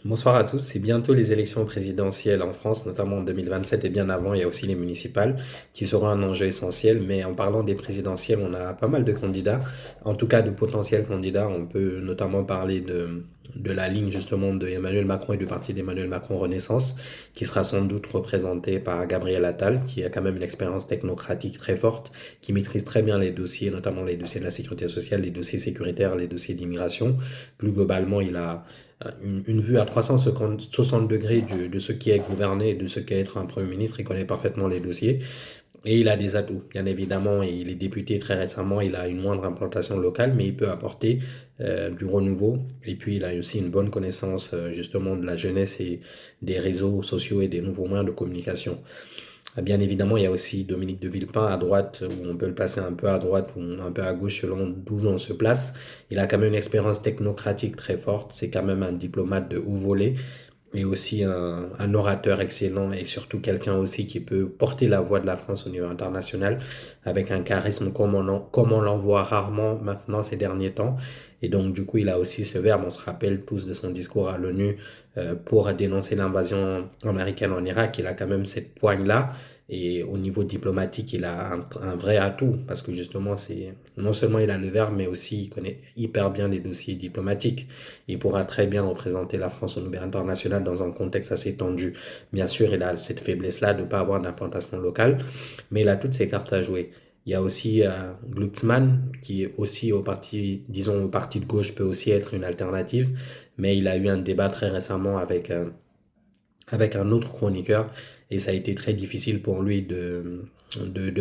Bonsoir à tous. C'est bientôt les élections présidentielles en France, notamment en 2027 et bien avant. Il y a aussi les municipales qui seront un enjeu essentiel. Mais en parlant des présidentielles, on a pas mal de candidats, en tout cas de potentiels candidats. On peut notamment parler de la ligne justement de Emmanuel Macron et du parti d'Emmanuel Macron Renaissance, qui sera sans doute représenté par Gabriel Attal, qui a quand même une expérience technocratique très forte, qui maîtrise très bien les dossiers, notamment les dossiers de la sécurité sociale, les dossiers sécuritaires, les dossiers d'immigration. Plus globalement, il a une vue à 360 degrés de ce qui est gouverner et de ce qu'est être un Premier ministre. Il connaît parfaitement les dossiers et il a des atouts. Bien évidemment, il est député très récemment, il a une moindre implantation locale, mais il peut apporter du renouveau. Et puis, il a aussi une bonne connaissance justement de la jeunesse et des réseaux sociaux et des nouveaux moyens de communication. Bien évidemment, il y a aussi Dominique de Villepin à droite, où on peut le placer un peu à droite ou un peu à gauche selon d'où on se place. Il a quand même une expérience technocratique très forte, c'est quand même un diplomate de haut volet et aussi un orateur excellent et surtout quelqu'un aussi qui peut porter la voix de la France au niveau international avec un charisme comme on l'en voit rarement maintenant ces derniers temps. Et donc, du coup, il a aussi ce verbe, on se rappelle tous de son discours à l'ONU pour dénoncer l'invasion américaine en Irak. Il a quand même cette poigne-là. Et au niveau diplomatique, il a un vrai atout parce que justement, c'est non seulement il a le verbe, mais aussi il connaît hyper bien les dossiers diplomatiques. Il pourra très bien représenter la France au niveau international dans un contexte assez tendu. Bien sûr, il a cette faiblesse-là de ne pas avoir d'implantation locale, mais il a toutes ses cartes à jouer. Il y a aussi Glucksmann, qui est aussi au parti, disons, au parti de gauche, peut aussi être une alternative, mais il a eu un débat très récemment avec un autre chroniqueur et ça a été très difficile pour lui de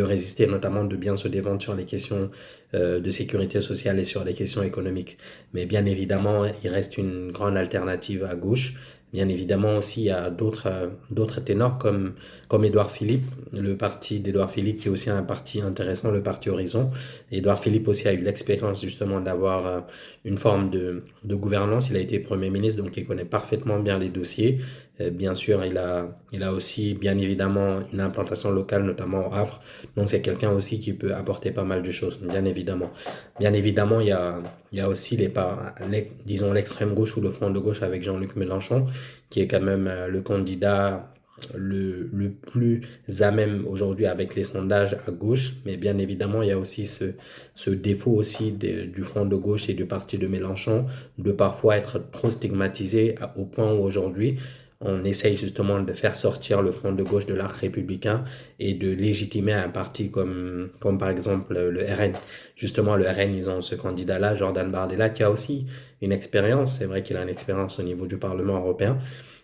résister, notamment de bien se défendre sur les questions de sécurité sociale et sur les questions économiques. Mais bien évidemment, il reste une grande alternative à gauche. Bien évidemment aussi, il y a d'autres ténors comme Édouard Philippe, le parti d'Édouard Philippe qui est aussi un parti intéressant, le parti Horizon. Édouard Philippe aussi a eu l'expérience justement d'avoir une forme de gouvernance. Il a été Premier ministre, donc il connaît parfaitement bien les dossiers. Bien sûr, il a aussi, bien évidemment, une implantation locale, notamment au Havre. Donc, c'est quelqu'un aussi qui peut apporter pas mal de choses, bien évidemment. Bien évidemment, il y a aussi disons, l'extrême gauche ou le front de gauche avec Jean-Luc Mélenchon, qui est quand même le candidat le plus à même aujourd'hui avec les sondages à gauche. Mais bien évidemment, il y a aussi ce défaut aussi du front de gauche et du parti de Mélenchon de parfois être trop stigmatisé au point où aujourd'hui, on essaye justement de faire sortir le front de gauche de l'arc républicain et de légitimer un parti comme par exemple le RN. Justement, le RN, ils ont ce candidat-là, Jordan Bardella, qui a aussi une expérience. C'est vrai qu'il a une expérience au niveau du Parlement européen,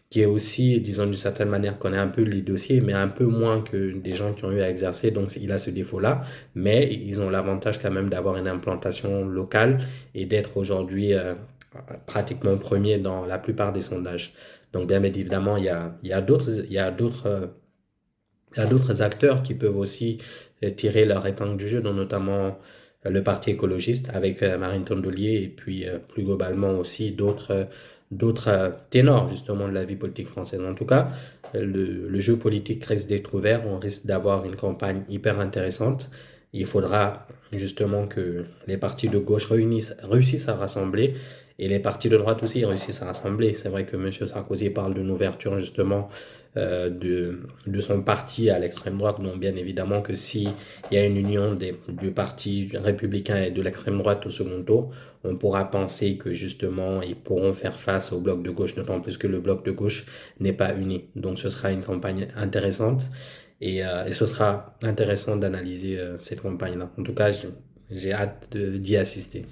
qui est aussi, disons d'une certaine manière, connaît un peu les dossiers, mais un peu moins que des gens qui ont eu à exercer. Donc, il a ce défaut-là, mais ils ont l'avantage quand même d'avoir une implantation locale et d'être aujourd'hui pratiquement premier dans la plupart des sondages. Donc, bien évidemment, il y a d'autres acteurs qui peuvent aussi tirer leur épingle du jeu, dont notamment le Parti écologiste avec Marine Tondelier et puis plus globalement aussi d'autres ténors justement de la vie politique française. En tout cas, le jeu politique risque d'être ouvert, on risque d'avoir une campagne hyper intéressante. Il faudra justement que les partis de gauche réussissent à rassembler et les partis de droite aussi réussissent à rassembler. C'est vrai que M. Sarkozy parle d'une ouverture justement de son parti à l'extrême droite. Donc bien évidemment que s'il y a une union du parti républicain et de l'extrême droite au second tour, on pourra penser que justement ils pourront faire face au bloc de gauche, d'autant plus que le bloc de gauche n'est pas uni. Donc ce sera une campagne intéressante et ce sera intéressant d'analyser cette campagne-là. En tout cas, j'ai hâte d'y assister.